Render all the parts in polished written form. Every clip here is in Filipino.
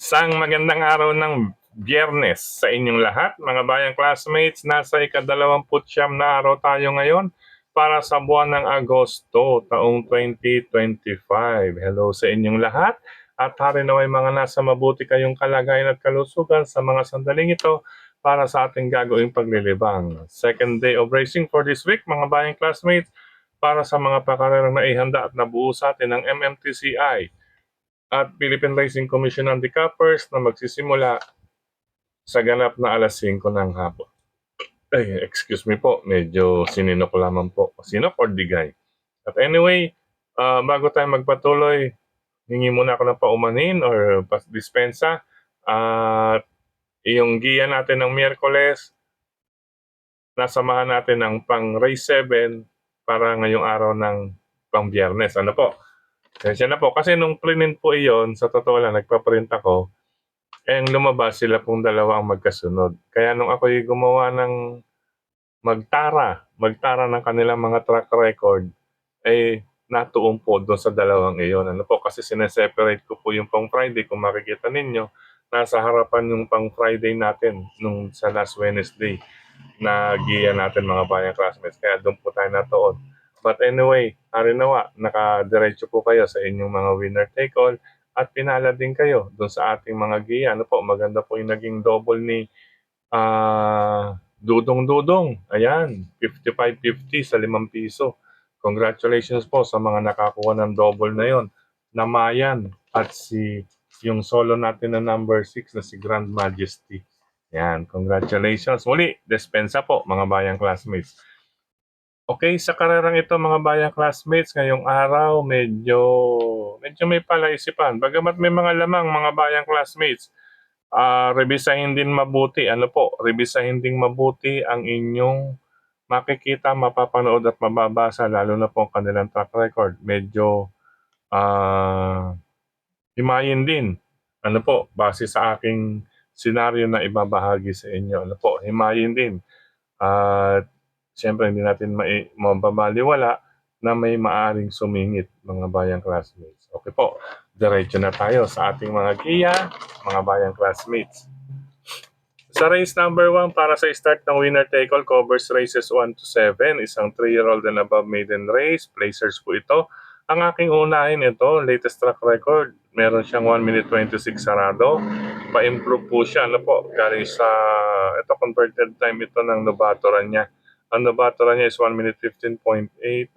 Isang magandang araw ng Biyernes sa inyong lahat, mga bayang classmates. Nasa ika-29 na araw tayo ngayon para sa buwan ng Agosto, taong 2025. Hello sa inyong lahat at hari naway mga nasa mabuti kayong kalagayan at kalusugan sa mga sandaling ito para sa ating gagawing paglilibang. Second day of racing for this week, mga bayang classmates, para sa mga pakarerang naihanda at nabuo sa atin ng MMTCI at Philippine Racing Commission Handicappers na magsisimula sa ganap na alas 5 ng hapon. Ay, excuse me po, medyo sinino ko lamang po. Sinok or digay? At anyway, bago tayo magpatuloy, hingi muna ako ng paumanin or dispensa. At yung giya natin ng Miyerkules, nasamahan natin ng pang race 7 para ngayong araw ng pang Biyernes. Ano po? Kaya na po, kasi nung print po iyon, sa totoo lang, nagpa-print ako, ang lumabas sila pong dalawa ang magkasunod. Kaya nung ako'y gumawa ng magtara ng kanilang mga track record, ay natuon po doon sa dalawang iyon. Ano po, kasi sineseparate ko po yung pang Friday, kung makikita ninyo, nasa harapan yung pang Friday natin nung sa last Wednesday na giya natin mga bayang classmates. Kaya doon po tayo natuon. But anyway, harinawa, nakadiretso po kayo sa inyong mga winner take all at pinala din kayo doon sa ating mga giya. Ano po, maganda po yung naging double ni Dudong Dudong. Ayan, 55.50 sa 5 piso. Congratulations po sa mga nakakuha ng double na yon. Namayan at yung solo natin na number 6 na si Grand Majesty. Yan, congratulations. Muli, dispensa po mga bayang classmates. Okay, sa karerang ito mga bayang classmates, ngayong araw medyo may palaisipan. Bagamat may mga lamang mga bayang classmates, revisahin din mabuti. Ano po, revisahin din mabuti ang inyong makikita, mapapanood at mababasa, lalo na po ang kanilang track record. Medyo himayin din. Ano po, base sa aking senaryo na ibabahagi sa inyo. Ano po, himayin din. At siyempre hindi natin mababaliwala na may maaring sumingit mga bayang classmates. Okay po, diretso na tayo sa ating mga giya, mga bayang classmates. Sa race number 1 para sa start ng winner take all, covers races 1 to 7, isang 3-year-old and above maiden race, placers po ito. Ang aking unahin ito, latest track record, meron siyang 1 minute 26 sarado. Pa-improve po siya, ano po, galing sa, ito converted time ito ng nobatoran niya. Ang nobatoran niya is 1 minute 15.8,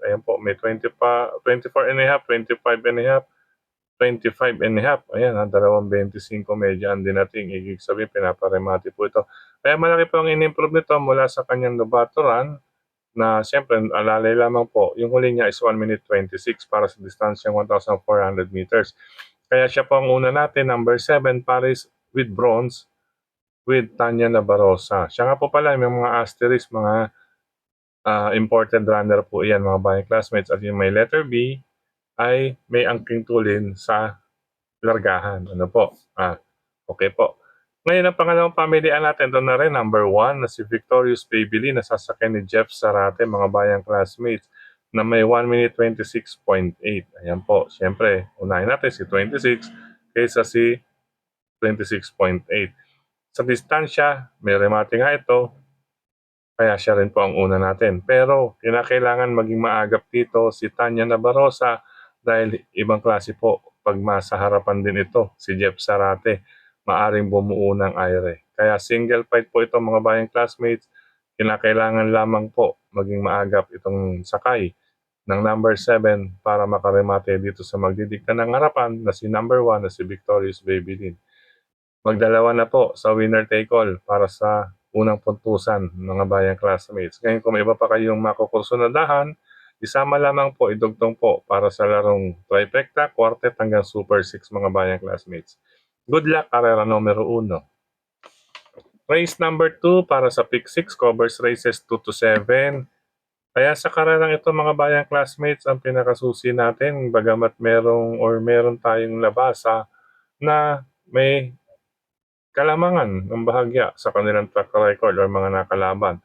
ayan po, may 20 pa, 24 and a half, 25 and a half, 25 and a half. Ayan, 2.25 medyo ang dinating. Ibig sabihin, pinaparemati po ito. Kaya malaki po ang in-improve nito mula sa kanyang nobatoran na siyempre, alalay lamang po, yung huli niya is 1 minute 26 para sa distansyang 1,400 meters. Kaya siya po ang una natin, number 7, Paris with bronze with Tanya Nabarosa. Siya nga po pala, may mga asterisk, mga imported runner po yan, mga bayang classmates. At yung may letter B ay may angking tulin sa largahan. Ano po? Okay po. Ngayon, ang pangalawang pamilihan natin, doon na rin, number 1, na si Victorious Babyline, na sasakyan ni Jeff Sarate, mga bayang classmates, na may 1 minute 26.8. Ayan po. Siyempre, unahin natin si 26 kaysa si 26.8. Sa distansya, may remate nga ito, kaya siya rin po ang una natin. Pero, kinakailangan maging maagap dito si Tanya Nabarosa dahil ibang klase po pag masa harapan din ito, si Jeff Sarate, maaring bumuo ng aire. Kaya single fight po ito mga bayang classmates, kinakailangan lamang po maging maagap itong sakay ng number 7 para makaremate dito sa magdidikta ng harapan na si number 1 na si Victorious Babyline. Magdalawa na po sa winner take all para sa unang puntusan mga bayang classmates. Ngayon kung may iba pa kayong makukursunadahan, isama lamang po, idugtong po para sa larong trifecta, quartet hanggang super 6 mga bayang classmates. Good luck, karera numero 1. Race number 2 para sa pick 6, covers races 2 to 7. Kaya sa karerang ito mga bayang classmates, ang pinakasusi natin, bagamat meron tayong labasa na may kalamangan ng bahagya sa kanilang track record o mga nakalaban,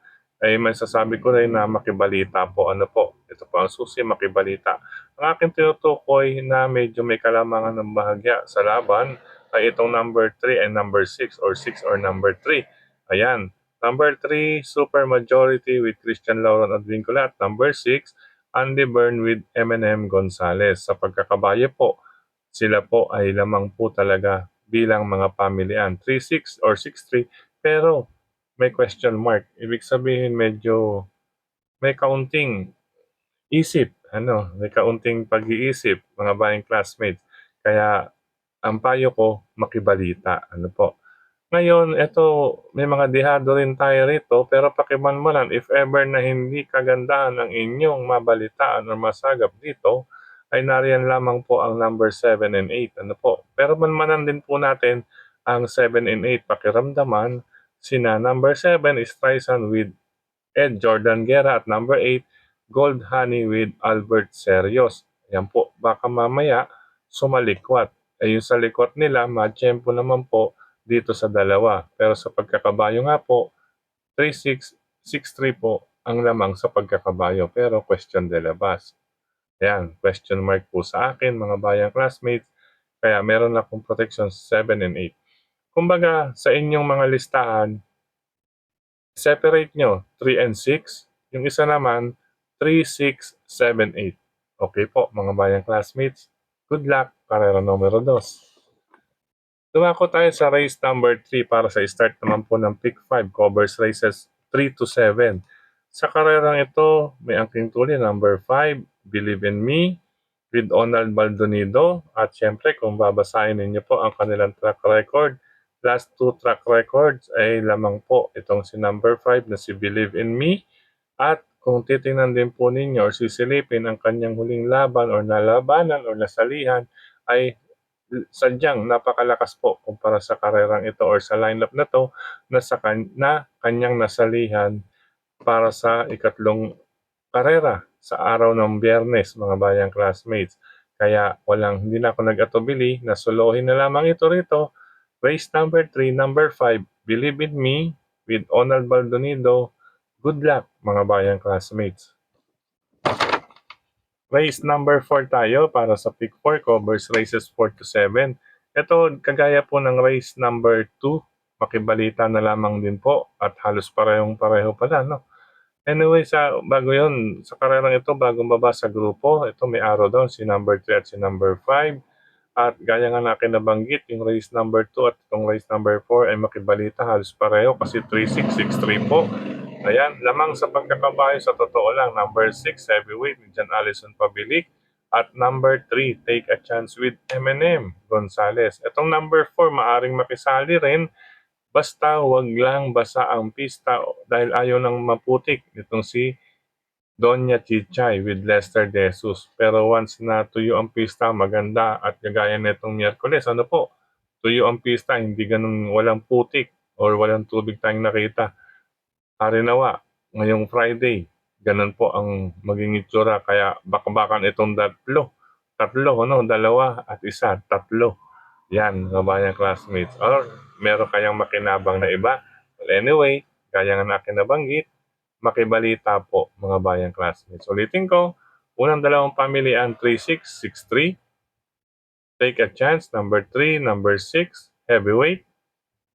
ay masasabi ko rin na makibalita po. Ano po? Ito po ang susi, makibalita. Ang aking tinutukoy na medyo may kalamangan ng bahagya sa laban ay itong number 3 and number 6 or 6 or number 3. Ayan. Number 3, super majority with Christian Lauron Advincula. At number 6, Andy Byrne with M&M Gonzalez. Sa pagkakabayo po, sila po ay lamang po talaga bilang mga pamilyan. 3-6 or 6-3, pero may question mark. Ibig sabihin medyo may kaunting isip, may kaunting pag-iisip, mga bayang classmates. Kaya ang payo ko, makibalita. Po. Ngayon, ito, may mga dihado rin tayo rito, pero pakimanmanan, if ever na hindi kagandahan ang inyong mabalitaan o masagap dito, ay nariyan lamang po ang number 7 and 8. Po. Pero manmanan din po natin ang 7 and 8. Pakiramdaman, sina number 7 is Streisand with Ed Jordan Guerra at number 8, Gold Honey with Albert Serios. Yan po, baka mamaya sumalikwat. Yung sa likwat nila, matsyempo naman po dito sa dalawa. Pero sa pagkakabayo nga po, 3-6, 6-3 po ang lamang sa pagkakabayo. Pero question de labas. Yan, question mark po sa akin mga bayang classmates. Kaya meron akong protection 7 and 8. Kumbaga, sa inyong mga listahan, separate nyo 3 and 6. Yung isa naman, 3, 6, 7, 8. Okay po mga bayang classmates. Good luck, karera numero 2. Dumako tayo sa race number 3 para sa start naman po ng pick 5. Covers races 3 to 7. Sa karerang ito, may angking tuli number 5, Believe in Me, with Donald Baldonido. At syempre, kung babasahin ninyo po ang kanilang track record, last 2 track records ay lamang po itong si number 5 na si Believe in Me. At kung titingnan din po ninyo or sisilipin ang kanyang huling laban or nalabanan or nasalihan, ay sadyang napakalakas po kumpara sa karerang ito or sa lineup na to na kanyang nasalihan para sa ikatlong karera sa araw ng Biyernes, mga bayang classmates. Kaya hindi na ako nag-atubili na solohin na lamang ito rito. Race number 3, number 5, Believe in Me with Donald Baldonido. Good luck mga bayang classmates. Race number 4 tayo para sa pick 4, covers races 4 to 7. Ito, kagaya po ng race number 2, makibalita na lamang din po at halos pareho pala, no? Anyway, bago yun, sa karerang ito, bagong baba sa grupo, ito may araw doon, si number 3 at si number 5. At gaya nga na nabanggit, yung race number 2 at itong race number 4 ay makibalita, halos pareho kasi 3-6-6-3 po. Ayan, lamang sa pagkakabayo sa totoo lang, number 6, heavyweight ni John Allison Pabilik. At number 3, Take a Chance with M&M Gonzalez. Itong number 4, maaring makisali rin, basta wag lang basa ang pista dahil ayaw nang maputik nitong si Doña Chichay with Lester De Jesus. Pero once na tuyo ang pista, maganda at kagaya nitong Miyerkules, tuyo ang pista, hindi ganun walang putik or walang tubig tayong nakita. Harinawa, ngayong Friday, ganun po ang maging itsura. Kaya baka-bakan itong tatlo, dalawa at isa, tatlo. Yan, kabayang classmates. Or meron kayang makinabang na iba. Well, anyway, kaya nga nakin nabanggit, makibalita po mga bayang classmates. Ulitin ko, unang dalawang pamilihan 3-6-6-3. Take a Chance, number 3, number 6, heavyweight.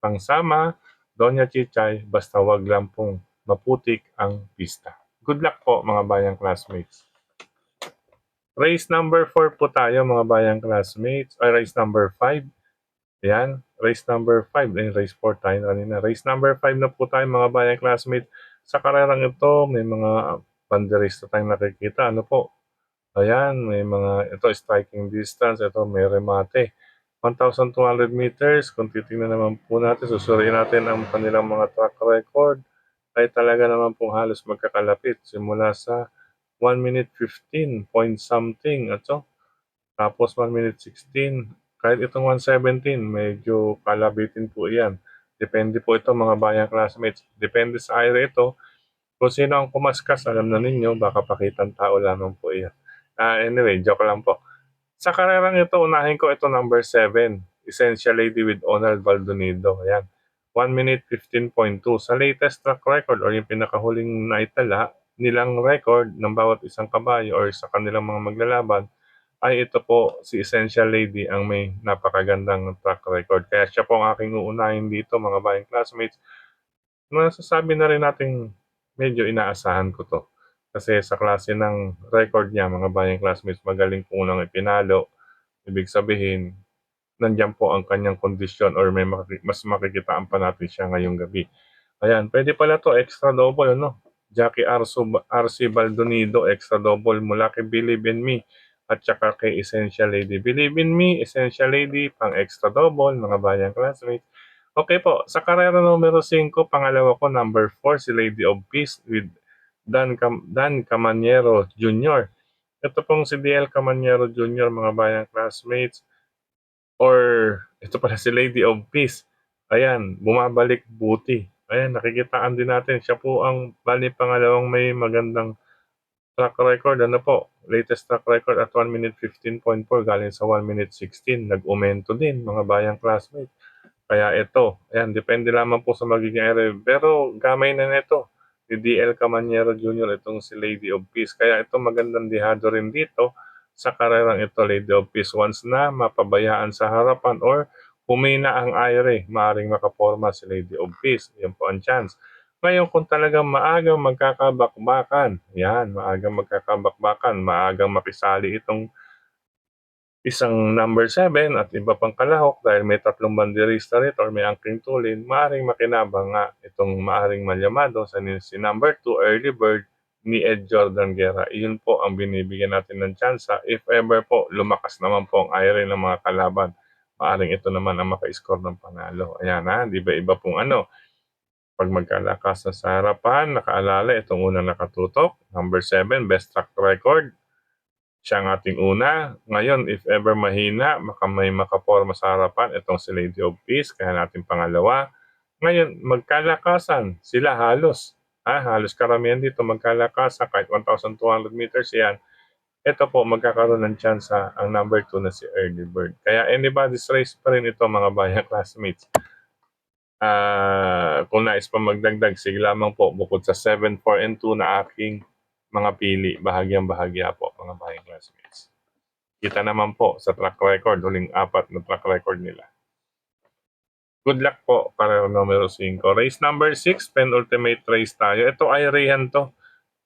Pangsama, Doña Chichay, basta wag lang pong maputik ang pista. Good luck po mga bayang classmates. Race number 4 po tayo mga bayang classmates. Race number 5. Ayan, race number 5. Race 4 tayo kanina. Race number 5 na po tayo mga bayang classmates. Sa karerang ito, may mga banderista tayong nakikita. Ayan, may ito striking distance. Ito may remate. 1,200 meters. Kung titingnan naman po natin, susuriin natin ang kanilang mga track record. Ay talaga naman pong halos magkakalapit. Simula sa 1 minute 15 point something. Tapos 1 minute 16. Kahit itong 117, medyo kalabitin po yan. Depende po ito mga bayang classmates. Depende sa area ito. Kung sino ang kumaskas, alam na ninyo, baka pakitang tao lamang po yan. Anyway, joke lang po. Sa karerang ito, unahin ko ito number 7. Essential Lady with Donald Baldonido. Ayan. 1 minute 15.2. Sa latest track record or yung pinakahuling naitala nilang record ng bawat isang kabayo or sa kanilang mga maglalaban, ay ito po si Essential Lady ang may napakagandang track record. Kaya siya po ang aking uunahin dito mga bayang classmates. Masasabi na rin nating medyo inaasahan ko 'to. Kasi sa klase ng record niya mga bayang classmates, magaling po unang ipinalo. Ibig sabihin, nandiyan po ang kanyang kondisyon or may mas makikitaan pa natin siya ngayong gabi. Ayan, puwede pala 'to extra double ano, Jackie RC Baldonido extra double mula kay Believe in Me at saka kay Essential Lady. Believe in Me, Essential Lady, pang extra double mga bayang classmates. Okay po, sa karera numero 5, pangalawa ko number 4 si Lady of Peace with Dan Camanero Jr. Ito pong si DL Camanero Jr. mga bayang classmates or ito pala si Lady of Peace. Ayan, bumabalik buti. Ayan, nakikitaan din natin siya po ang bali pangalawang may magandang track record. Ano po, latest track record at 1 minute 15.4 galing sa 1 minute 16. Nag-umento din mga bayang classmates. Kaya ito, ayan, depende lamang po sa magiging area. Pero gamay na nito ni DL Camanero Jr. itong si Lady of Peace. Kaya ito magandang dihado rin dito sa karerang ito, Lady of Peace. Once na mapabayaan sa harapan or humina ang aire, maaring makaporma si Lady of Peace. Yan po ang chance. Ngayon, kung talagang maagang magkakabakbakan, yan, maagang makisali itong isang number 7 at iba pang kalahok dahil may tatlong banderista rito or may angking tulin, maaring makinabang nga itong maaring malyamado sa si number 2 early bird ni Ed Jordan Guerra. Iyon po ang binibigyan natin ng tsansa if ever po lumakas naman po ang ire ng mga kalaban. Maaring ito naman ang maka-score ng panalo. Ayan ha, di ba iba pong ano. Pag magkalakas na sa harapan, nakaalala itong unang nakatutok, number 7, best track record. Siya ang ating una. Ngayon, if ever mahina, may makaporma sa harapan, itong si Lady of Peace, kaya natin pangalawa. Ngayon, magkalakasan sila halos. Halos karamihan dito magkalakasan, kahit 1,200 meters yan. Ito po, magkakaroon ng chance ang number 2 na si Early Bird. Kaya anybody's race pa rin ito mga bayang classmates. Kung nais pa magdagdag, sige lamang po, bukod sa 7, 4, and 2 na aking mga pili, bahagyang-bahagya po mga bayang classmates. Kita naman po sa track record, huling 4 na track record nila. Good luck po para numero 5. Race number 6, penultimate race tayo. Ito Irihan to.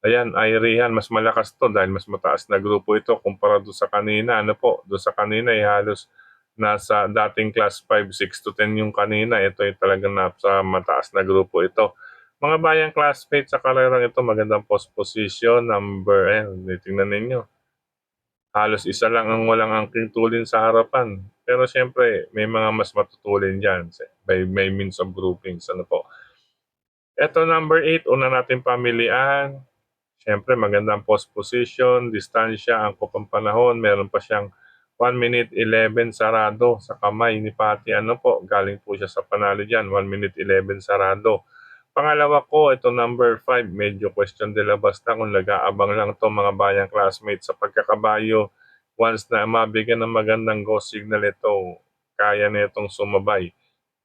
Ayan, Irihan, mas malakas to dahil mas mataas na grupo ito kumpara doon sa kanina. Ano po, doon sa kanina ay halos nasa dating class 5, 6 to 10 yung kanina. Ito ay talagang nasa mataas na grupo ito. Mga bayang classmates sa karerang ito, magandang post position, number, tingnan ninyo. Halos isa lang ang walang angking tulin sa harapan. Pero siyempre, may mga mas matutulin dyan by means of groupings. Ano po. Ito number 8, una natin pamilian. Siyempre, magandang post position, distansya, angkop ang panahon. Meron pa siyang 1 minute 11 sarado sa kamay ni Pati. Ano po, galing po siya sa panalo dyan. 1 minute 11 sarado. Pangalawa ko, ito number 5, medyo question de la basta kung nag-aabang lang to mga bayang classmates sa pagkakabayo. Once na mabigyan ng magandang go signal ito, kaya na itong sumabay.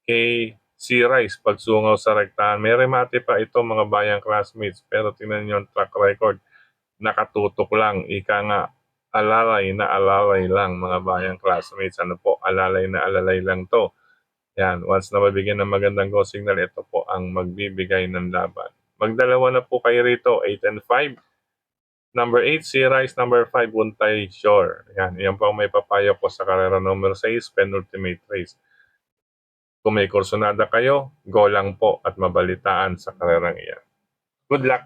Kay si Rice, pagsungaw sa rektahan, may remate pa ito mga bayang classmates, pero tingnan nyo ang track record, nakatutok lang, ika nga, alalay na alalay lang mga bayang classmates. Ano po, alalay na alalay lang to. Yan, once na mabigyan ng magandang go signal, ito po ang magbibigay ng laban. Magdalawa na po kayo rito, 8 and 5. Number 8, si Rice. Number 5, Buntay Shore. Yan po ang may papayo ko sa karera number 6, penultimate race. Kung may kursonada kayo, go lang po at mabalitaan sa karerang iyan. Good luck!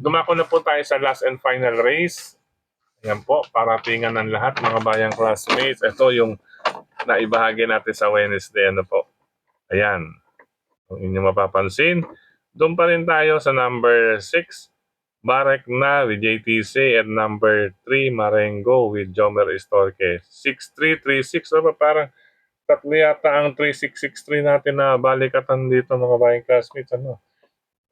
Dumako na po tayo sa last and final race. Yan po, paratingan ng lahat mga bayang classmates. Ito yung naibahagi natin sa Wednesday. Ano po? Ayan. Kung inyong mapapansin, doon pa rin tayo sa number 6, Barek na with JTC, and number 3, Marengo with Jomer Estorque. 6-3-3-6, o parang tatlo yata ang 3663 natin na balikatan dito mga bayang classmates. Ano?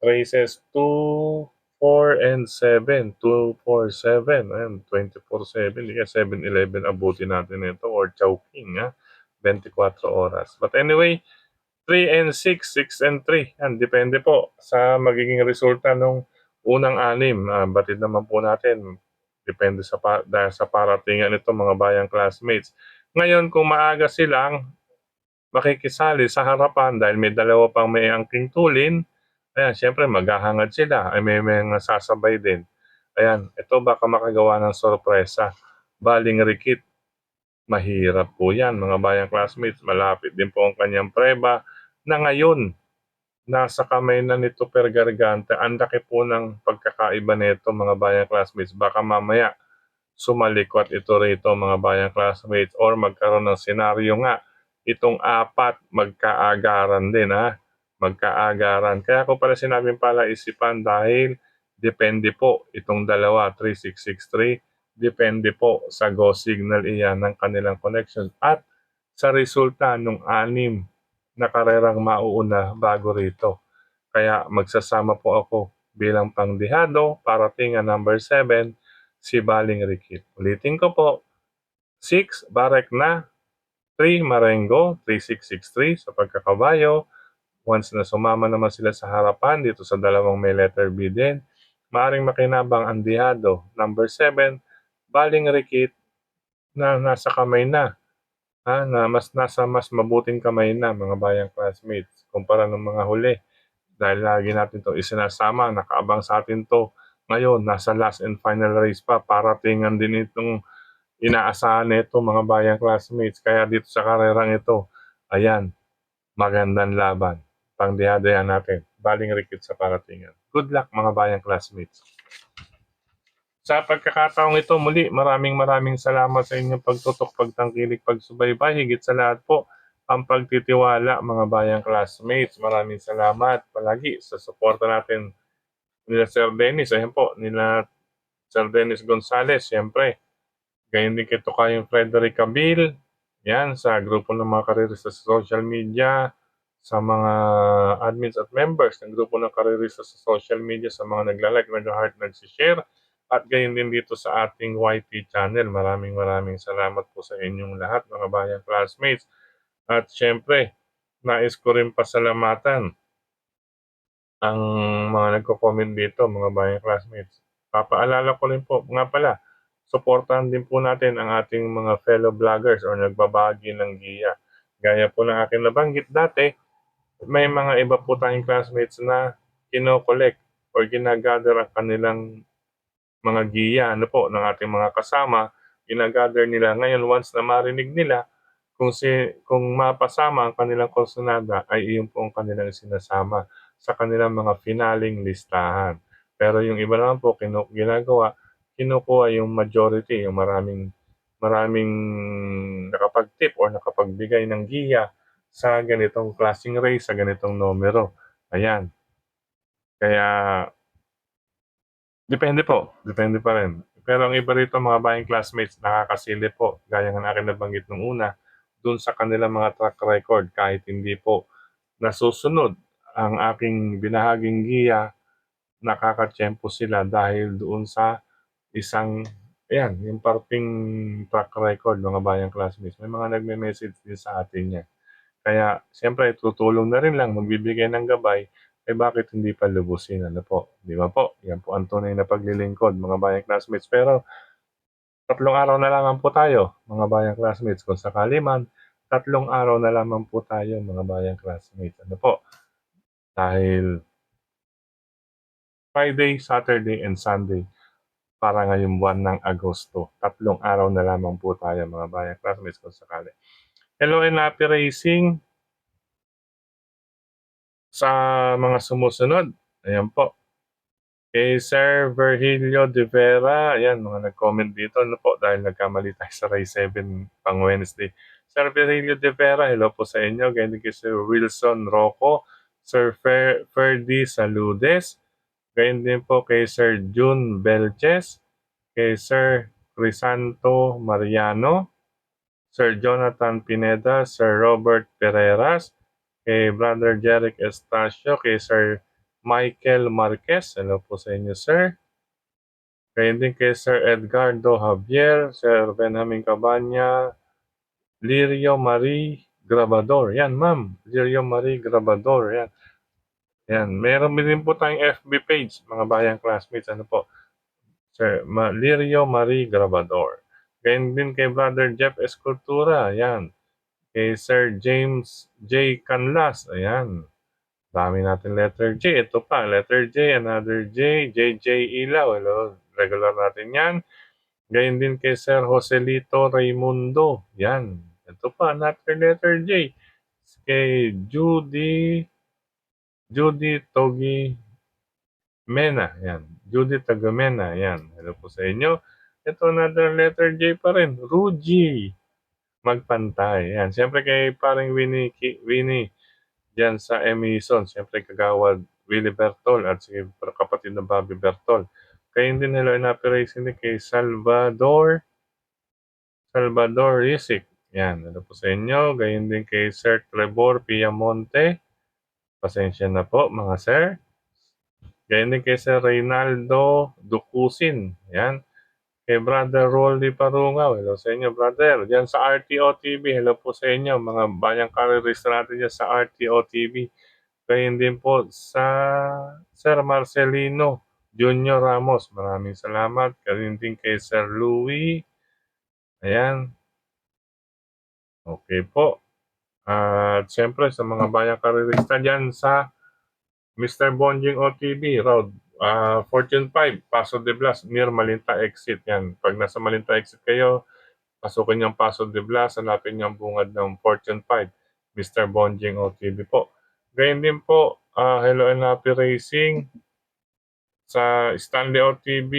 Races 2, 4, and 7. 2, 4, 7. Ayan, 24-7. Hindi ka 7-11 abutin natin ito or Chowking, 24 oras. But anyway, 3 and 6, 6 and 3. Yan, depende po sa magiging resulta ng unang 6. Batid naman po natin, Depende dahil sa paratingan nito mga bayang classmates. Ngayon kung maaga silang makikisali sa harapan dahil may dalawa pang may angking tulin, ayan siyempre maghahangad sila, ay may mga sasabay din. Ayan, ito baka makagawa ng sorpresa. Baling rikit, mahirap po yan mga bayang classmates. Malapit din po ang kanyang preba na ngayon nasa kamay na nito per garganta. Ang laki po ng pagkakaiba nito mga bayang classmates. Baka mamaya sumalikot ito rito mga bayang classmates or magkaroon ng senaryo nga itong apat magkaagaran din magkaagaran. Kaya ko pala sinabing palaisipan dahil depende po itong dalawa 3663, depende po sa go signal iyan ng kanilang connection at sa resulta ng anim na karerang mauuna bago rito. Kaya magsasama po ako bilang pangdihado para tinga number 7 si Baling Rikit. Ulitin ko po, 6 Barek na, 3 Marengo, 3663 sa pagkakabayo. Once na sumama naman sila sa harapan dito sa dalawang may letter B din, maaring makinabang ang dihado. Number 7, Baling Rikit na nasa kamay na. Na nasa mas mabuting kamay na mga bayang classmates kumpara ng mga huli. Dahil lagi natin to isinasama, nakaabang sa atin to. Ngayon, nasa last and final race pa, paratingan din itong inaasahan nito mga bayang classmates. Kaya dito sa karerang ito, ayan, magandang laban. Pangdihado yan natin. Baling Rikit sa paratingan. Good luck mga bayang classmates. Sa pagkakataong ito muli, maraming salamat sa inyong pagtutok, pagtangkilik, pagsubaybay. Higit sa lahat po, ang pagtitiwala mga bayang classmates. Maraming salamat palagi sa suporta natin nila Sir Dennis. Ayan po, nila Sir Dennis Gonzales, siyempre. Ganyan din kay Tokayong Frederick Cabil. Yan, sa grupo ng mga karerista sa social media, sa mga admins at members ng grupo ng karerista sa social media, sa mga nagla-like, nag-heart, nag-share, at gayon din dito sa ating YT channel. Maraming salamat po sa inyong lahat mga bayang classmates. At syempre, nais ko rin pasalamatan ang mga nagko-comment dito mga bayang classmates. Papaalala ko rin po, nga pala, suportahan din po natin ang ating mga fellow vloggers or nagbabahagi ng giya. Gaya po ng aking nabanggit dati, may mga iba po tayong classmates na kino-collect or ginagather ang kanilang mga giya ng ating mga kasama, ginagather nila. Ngayon, once na marinig nila, kung mapasama ang kanilang konsonada, ay iyon po ang kanilang sinasama sa kanilang mga finaling listahan. Pero yung iba naman po, kinukuha yung majority, yung maraming nakapag-tip or nakapagbigay ng giya sa ganitong klaseng race, sa ganitong numero. Ayan. Kaya depende pa rin. Pero ang iba rito mga bayang classmates, nakakasili po, gaya ng akin nabanggit nung una, dun sa kanilang mga track record kahit hindi po nasusunod ang aking binahaging giya, nakakatiyempo sila dahil doon sa isang, ayan, yung parting track record mga bayang classmates. May mga nagme-message din sa atin yan. Kaya siyempre tutulong na rin lang, magbibigay ng gabay, bakit hindi pa lubusin, ano po, di ba po? Yan po ang tunay na paglilingkod mga bayang classmates. Pero 3 araw na lamang po tayo mga bayang classmates. Kung sakali man, 3 araw na lamang po tayo mga bayang classmates. Ano po? Dahil Friday, Saturday, and Sunday para ngayong buwan ng Agosto. 3 araw na lamang po tayo mga bayang classmates kung sakali. Hello and happy racing sa mga sumusunod. Ayan po. Kay Sir Virgilio de Vera, ayan, mga nag-comment dito, ano po, dahil nagkamali tayo sa Race 7 pang Wednesday. Sir Virgilio de Vera, hello po sa inyo. Ganyan kay Sir Wilson Rocco, Sir Ferdy Saludes, ganyan din po kay Sir June Belches, kay Sir Crisanto Mariano, Sir Jonathan Pineda, Sir Robert Pereras, kay Brother Jeric Estacio, kay Sir Michael Marquez, hello po sa inyo sir. Kaya din kay Sir Edgardo Javier, Sir Benjamin Cabanya, Lirio Marie Grabador. Yan ma'am, Lirio Marie Grabador. Yan. Yan. Meron din po tayong FB page, mga bayang classmates. Ano po? Sir Lirio Marie Grabador. Gayon din kay Brother Jeff Escultura, ayan. Kay Sir James J. Canlas, ayan. Dami natin letter J. Ito pa, letter J, another J, JJ Ilaw, hello. Regular natin yan. Gayon din kay Sir Joselito Raimundo, yan. Ito pa, another letter J. Kay Judy Togi Mena, yan. Judy Tagamena, yan. Hello po sa inyo. Ito another letter J pa rin, Ruji Magpantay, yan. Siyempre kay paring Winnie diyan sa Emison, siyempre kagawad Willie Bertol at si kapatid na Bobby Bertol. Kayo din hello and happy racing din kay Salvador Isik. Yan, ano po sa inyo. Gayon din kay Sir Trevor Piamonte. Pasensya na po mga sir. Gayon din kay Sir Reynaldo Ducusin. Yan. Kay Brother Rolly Parungaw. Hello sa inyo, brother. Diyan sa RTO TV. Hello po sa inyo, mga bayang karerista natin dyan sa RTO TV. Gayon din po sa Sir Marcelino Junior Ramos. Maraming salamat. Gayon din kay Sir Louie. Ayan. Okay po. At siyempre sa mga bayang karerista dyan sa Mr. Bonjing OTV, Road Fortune 5, Paso de Blas, near Malinta Exit. Yan. Pag nasa Malinta Exit kayo, pasukin yung Paso de Blas, hanapin niyo ang bungad ng Fortune 5, Mr. Bonjing OTV po. Gayun din po, Hello and Happy Racing sa Stanley OTV,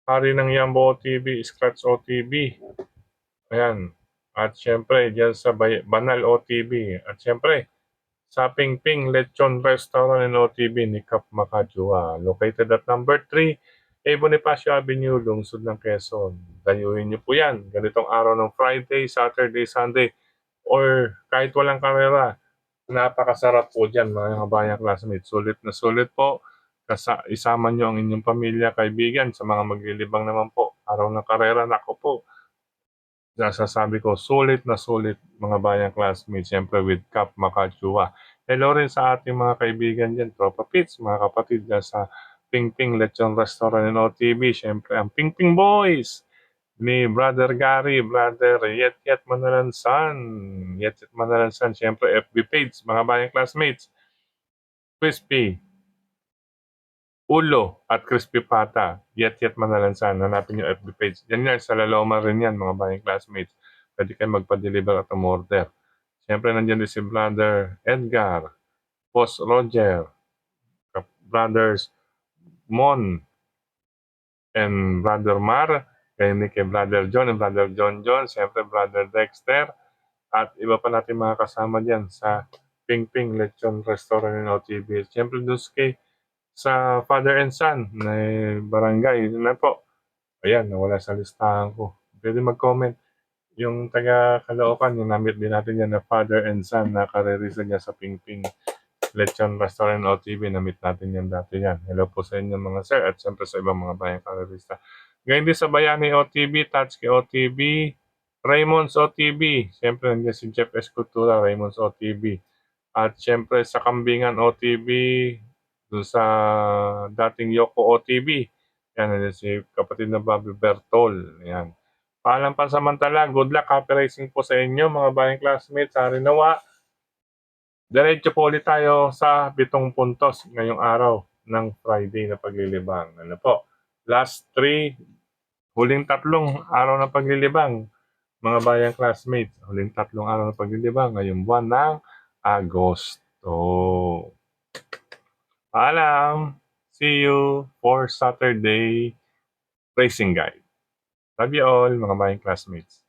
Hari ng Yambo OTV, Scratch OTV. Ayan. At syempre, dyan sa Banal OTV. At syempre, sa Pingping Lechon Restaurant and OTV ni Kap Makajua. Located at number 3, A. Bonifacio Avenue, Lungsod ng Quezon. Dayuhin niyo po yan. Ganitong araw ng Friday, Saturday, Sunday, or kahit walang kamera. Napakasarap po dyan mga kabayang classmates. Sulit na sulit po. Isama nyo ang inyong pamilya, kaibigan sa mga maglilibang naman po. Araw ng karera, nako po. Nasasabi ko, sulit na sulit mga bayang classmates, siyempre with Kap Makajua. Hello rin sa ating mga kaibigan dyan, Tropa Pits, mga kapatid dyan sa Pingping Lechon Restaurant and OTV. Siyempre, ang Pingping Boys ni Brother Gary, Brother Yet Manalansan. Yet Manalansan, siyempre FB page, mga bayang classmates. Crispy, Ulo at Crispy Pata, Yet Manalansan. Hanapin yung FB page. Yan sa Laloma rin yan, mga bayang classmates. Pwede kayo magpa-deliver at umorder. Siyempre, nandiyan din si Brother Edgar, Boss Roger, Brothers Mon, and Brother Mar, kayo kay Brother John and Brother John, siyempre Brother Dexter, at iba pa natin mga kasama dyan sa Pingping Lechon Restaurant and OTV. Siyempre, doon sa Father and Son na barangay, na po. Ayan, nawala sa listahan ko. Pwede mag-comment. Yung taga Caloocan, yung namit din natin yan na Father and Son na karerisa niya sa Pingping Lechon Restaurant OTV. Namit natin yan dati yan. Hello po sa inyo mga sir at siyempre sa ibang mga bayang karerista. Ngayon din sa Bayani OTV, Tatsuki OTV, Raymond's OTV. Siyempre nandiyan si Jeff Escultura, Raymond's OTV. At siyempre sa Kambingan OTV, dun sa dating Yoko OTV. Yan, si kapatid na Bobby Bertol. Yan. Paalam pansamantala, good luck, happy racing po sa inyo mga bayang classmates. Hari nawa, diretso po ulit tayo sa 7 puntos ngayong araw ng Friday na paglilibang. Ano po, last 3, huling 3 araw ng paglilibang mga bayang classmates. Huling 3 araw ng paglilibang ngayong buwan ng Agosto. Paalam! See you for Saturday Racing Guide. Love you all, mga bayang classmates.